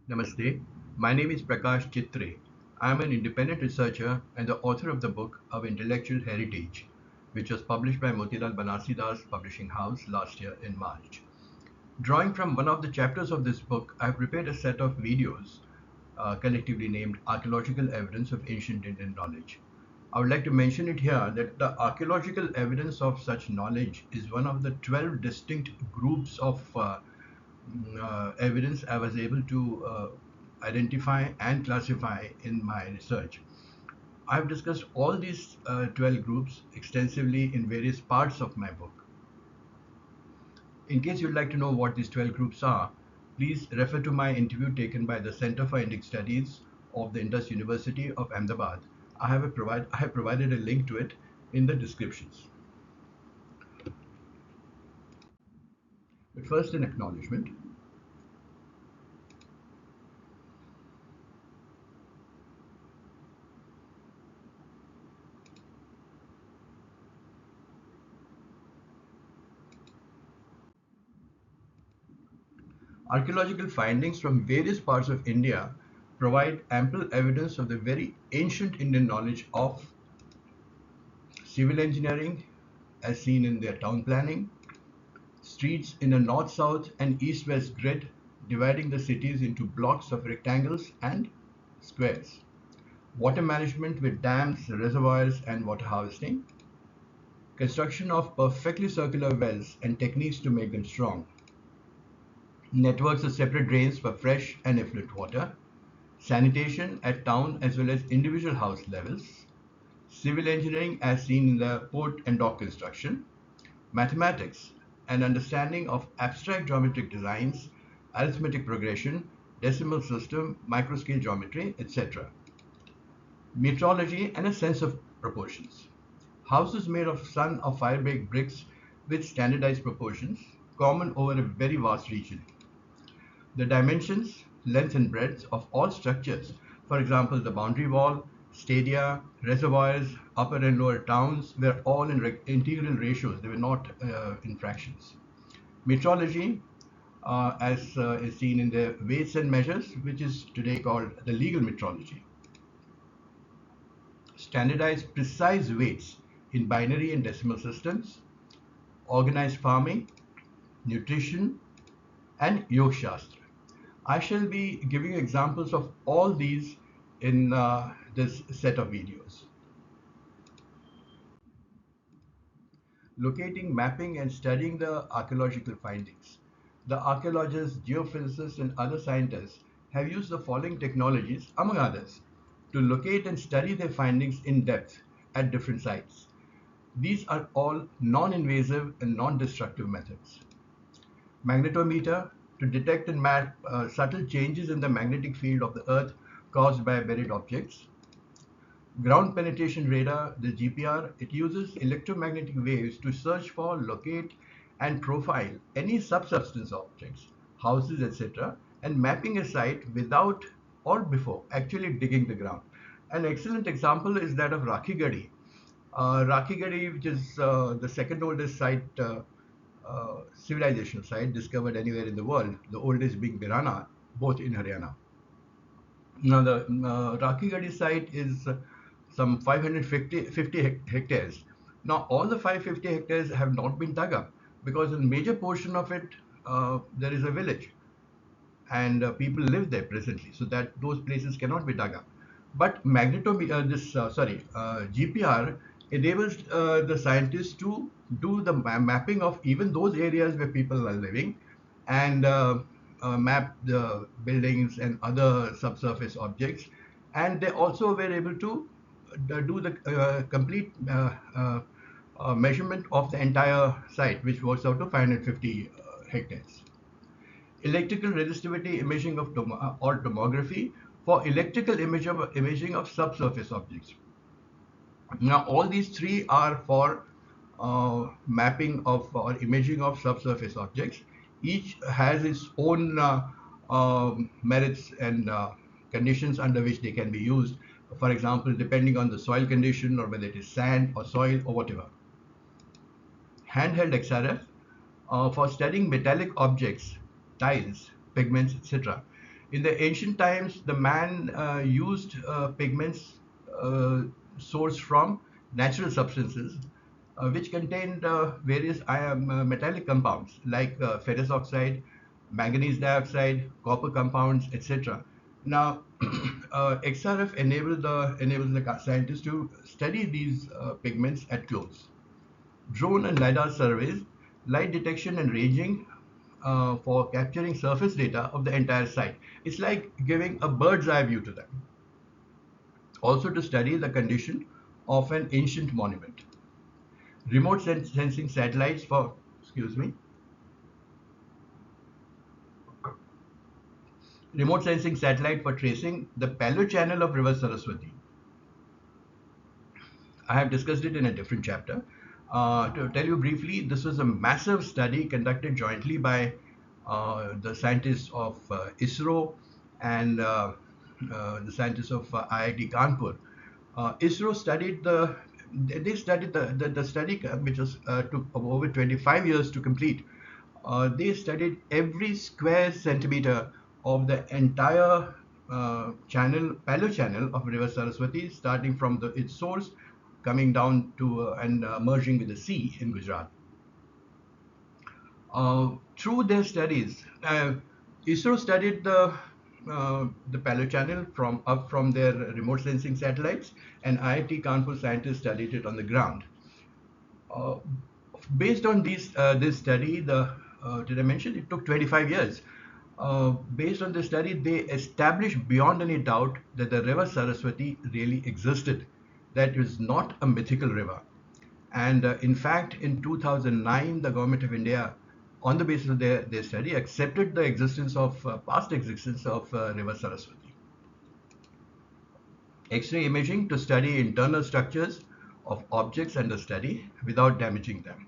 Namaste. My name is Prakash Chitre. I am an independent researcher and the author of the book of Intellectual Heritage, which was published by Motilal Banarsidass Publishing House last year in March. Drawing from one of the chapters of this book, I have prepared a set of videos collectively named Archaeological Evidence of Ancient Indian Knowledge. I would like to mention it here that the archaeological evidence of such knowledge is one of the 12 distinct groups of evidence I was able to identify and classify in my research. I've discussed all these 12 groups extensively in various parts of my book. In case you'd like to know what these 12 groups are, please refer to my interview taken by the Center for Indic Studies of the Indus University of Ahmedabad. I have provided a link to it in the descriptions. But first, an acknowledgement. Archaeological findings from various parts of India provide ample evidence of the very ancient Indian knowledge of civil engineering, as seen in their town planning, streets in a north-south and east-west grid, dividing the cities into blocks of rectangles and squares, water management with dams, reservoirs, and water harvesting, construction of perfectly circular wells and techniques to make them strong, networks of separate drains for fresh and effluent water, sanitation at town as well as individual house levels, civil engineering as seen in the port and dock construction, mathematics, an understanding of abstract geometric designs, arithmetic progression, decimal system, microscale geometry, etc. Metrology and a sense of proportions. Houses made of sun or fire-baked bricks with standardized proportions, common over a very vast region. The dimensions, length and breadth of all structures, for example the boundary wall, stadia, reservoirs, upper and lower towns, were all in integral ratios, they were not in fractions. Metrology, as is seen in the weights and measures, which is today called the legal metrology. Standardized precise weights in binary and decimal systems, organized farming, nutrition, and Yoga Shastra. I shall be giving examples of all these in this set of videos. Locating, mapping, and studying the archaeological findings. The archaeologists, geophysicists, and other scientists have used the following technologies, among others, to locate and study their findings in depth at different sites. These are all non-invasive and non-destructive methods. Magnetometer to detect and map subtle changes in the magnetic field of the Earth caused by buried objects. Ground penetration radar, the GPR, it uses electromagnetic waves to search for, locate, and profile any subsubstance objects, houses, etc., and mapping a site without or before actually digging the ground. An excellent example is that of Rakhigadi. Rakhigadi, which is the second oldest site civilizational site discovered anywhere in the world, the oldest being Birana, both in Haryana. Now, the Rakhigadi site is some 550 hectares. Now, all the 550 hectares have not been dug up because a major portion of it, there is a village and people live there presently, so that those places cannot be dug up. But GPR enables the scientists to do the mapping of even those areas where people are living and map the buildings and other subsurface objects. And they also were able to do the complete measurement of the entire site, which works out to 550 hectares. Electrical resistivity imaging of or tomography for electrical imaging of subsurface objects. Now, all these three are for mapping of or imaging of subsurface objects. Each has its own merits and conditions under which they can be used. For example, depending on the soil condition or whether it is sand or soil or whatever. Handheld XRF for studying metallic objects, tiles, pigments, etc. In the ancient times, the man used pigments sourced from natural substances, which contained various metallic compounds like ferrous oxide, manganese dioxide, copper compounds, etc. Now, XRF enables the scientists to study these pigments at close. Drone and LiDAR surveys, light detection and ranging for capturing surface data of the entire site. It's like giving a bird's eye view to them. Also to study the condition of an ancient monument. Remote sensing satellites for, excuse me, remote sensing satellite for tracing the paleochannel of river Saraswati. I have discussed it in a different chapter. To tell you briefly, this was a massive study conducted jointly by the scientists of ISRO and the scientists of IIT Kanpur. ISRO studied they studied the study, which was took over 25 years to complete. They studied every square centimeter of the entire paleochannel of River Saraswati, starting from its source, coming down to and merging with the sea in Gujarat. Through their studies, ISRO studied the paleochannel from their remote sensing satellites, and IIT Kanpur scientists studied it on the ground. Uh, Based on this study, did I mention it took 25 years? Based on the study, they established beyond any doubt that the river Saraswati really existed. That is not a mythical river. And in fact, in 2009, the government of India, on the basis of their study, accepted the existence of past existence of river Saraswati. X-ray imaging to study internal structures of objects under study without damaging them.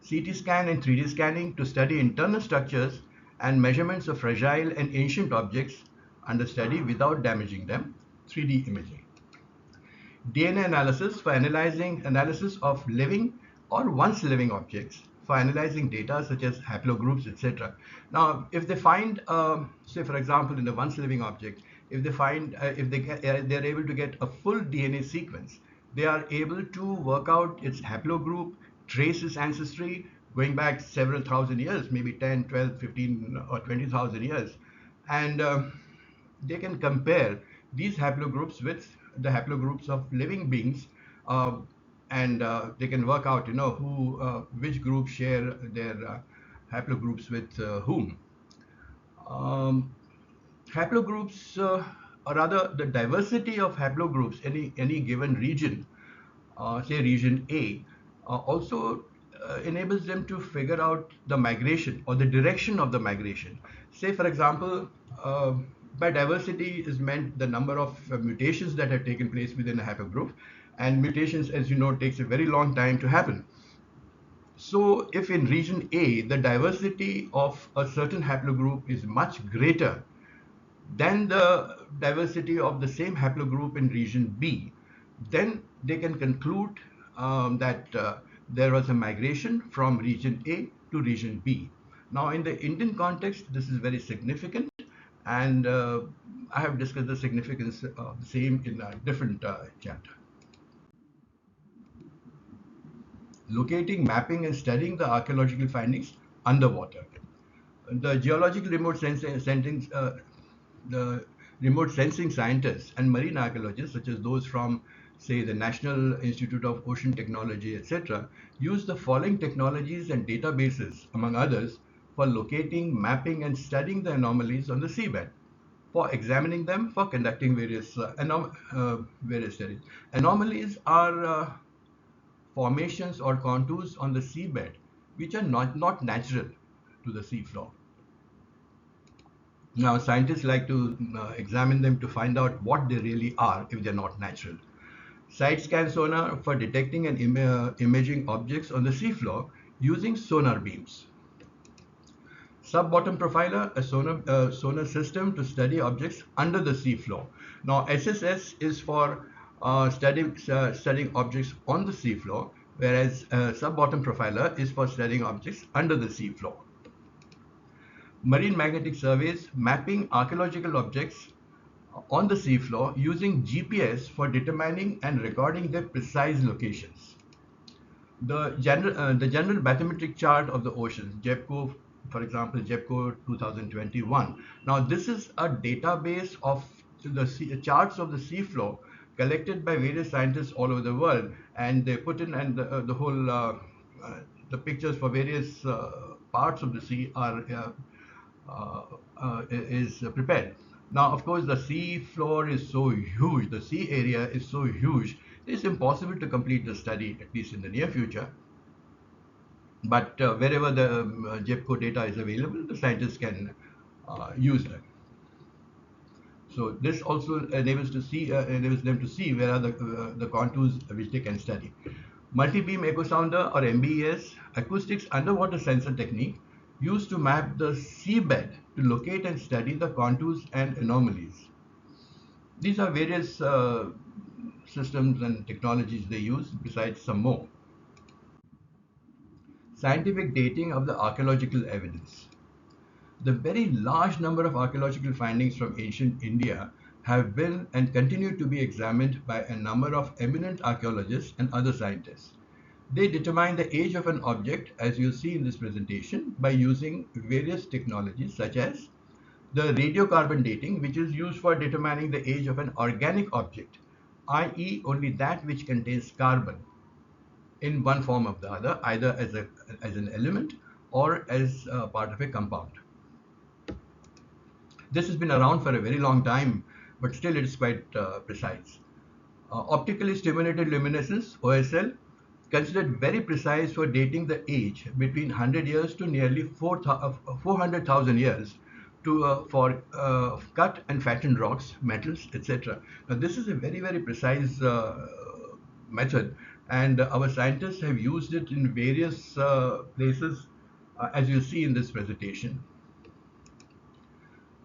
CT scan and 3D scanning to study internal structures and measurements of fragile and ancient objects under study without damaging them. 3D imaging. DNA analysis for analysis of living or once living objects, for analyzing data such as haplogroups, etc. Now, if they find, say for example, in a once living object, if they find, if they're able to get a full DNA sequence, they are able to work out its haplogroup, trace its ancestry going back several thousand years, maybe 10, 12, 15, or 20,000 years. And they can compare these haplogroups with the haplogroups of living beings, and they can work out, which groups share their haplogroups with whom. Um, Haplogroups, or rather, the diversity of haplogroups in any given region, say region A, also enables them to figure out the migration or the direction of the migration. Say, for example, by diversity is meant the number of mutations that have taken place within a haplogroup, and mutations, as you know, takes a very long time to happen. So, if in region A the diversity of a certain haplogroup is much greater than the diversity of the same haplogroup in region B, then they can conclude that there was a migration from region A to region B. Now, in the Indian context, this is very significant, and I have discussed the significance of the same in a different chapter. Locating, mapping, and studying the archaeological findings underwater. The geological the remote sensing scientists and marine archaeologists, such as those from, say, the National Institute of Ocean Technology, etc., use the following technologies and databases, among others, for locating, mapping, and studying the anomalies on the seabed, for examining them, for conducting various studies. Anomalies are formations or contours on the seabed which are not natural to the seafloor. Now, scientists like to examine them to find out what they really are if they're not natural. Side scan sonar for detecting and imaging objects on the seafloor using sonar beams. Sub-bottom profiler, a sonar system to study objects under the seafloor. Now, SSS is for studying objects on the seafloor, whereas sub-bottom profiler is for studying objects under the seafloor. marine magnetic surveys mapping archaeological objects on the seafloor using GPS for determining and recording their precise locations. The general bathymetric chart of the oceans, JEPCO, for example, JEPCO 2021. Now, this is a database of charts of the seafloor collected by various scientists all over the world, and they put in and the whole the pictures for various parts of the sea are is prepared. Now, of course, the sea floor is so huge, the sea area is so huge, it's impossible to complete the study, at least in the near future. But wherever the JEPCO data is available, the scientists can use them. So this also enables them to see where are the contours which they can study. Multi-beam echo sounder or MBES, acoustics underwater sensor technique used to map the seabed to locate and study the contours and anomalies. These are various systems and technologies they use besides some more. Scientific dating of the archaeological evidence. The very large number of archaeological findings from ancient India have been and continue to be examined by a number of eminent archaeologists and other scientists. They determine the age of an object, as you'll see in this presentation, by using various technologies such as the radiocarbon dating, which is used for determining the age of an organic object, i.e. only that which contains carbon in one form or the other, either as an element or as part of a compound. This has been around for a very long time, but still it is quite precise. Optically stimulated luminescence, OSL, considered very precise for dating the age between 100 years to nearly 400,000 years for cut and fattened rocks, metals, etc. Now, this is a very, very precise method, and our scientists have used it in various places, as you see in this presentation.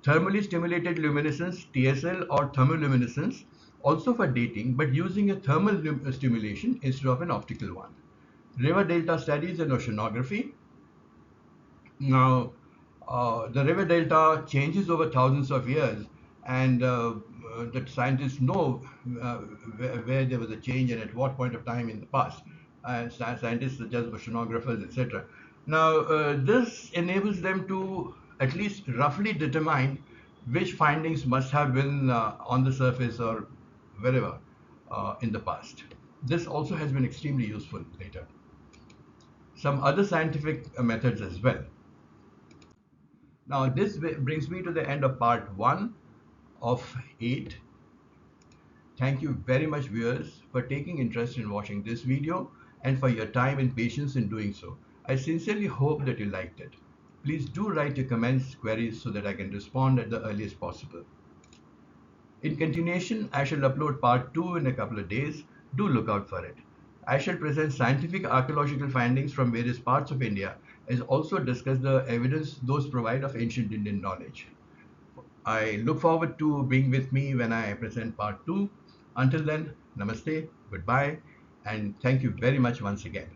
Thermally stimulated luminescence, TSL or thermoluminescence, also for dating, but using a thermal stimulation instead of an optical one. River delta studies and oceanography. Now, the river delta changes over thousands of years, and the scientists know where there was a change and at what point of time in the past. Scientists such as oceanographers, etc. Now, this enables them to at least roughly determine which findings must have been on the surface or wherever in the past. This also has been extremely useful later. Some other scientific methods as well. Now, this brings me to the end of part 1 of 8. Thank you very much, viewers, for taking interest in watching this video and for your time and patience in doing so. I sincerely hope that you liked it. Please do write your comments, queries, so that I can respond at the earliest possible. In continuation, I shall upload part 2 in a couple of days. Do look out for it. I shall present scientific archaeological findings from various parts of India, as also discuss the evidence those provide of ancient Indian knowledge. I look forward to being with me when I present part 2. Until then, namaste, goodbye, and thank you very much once again.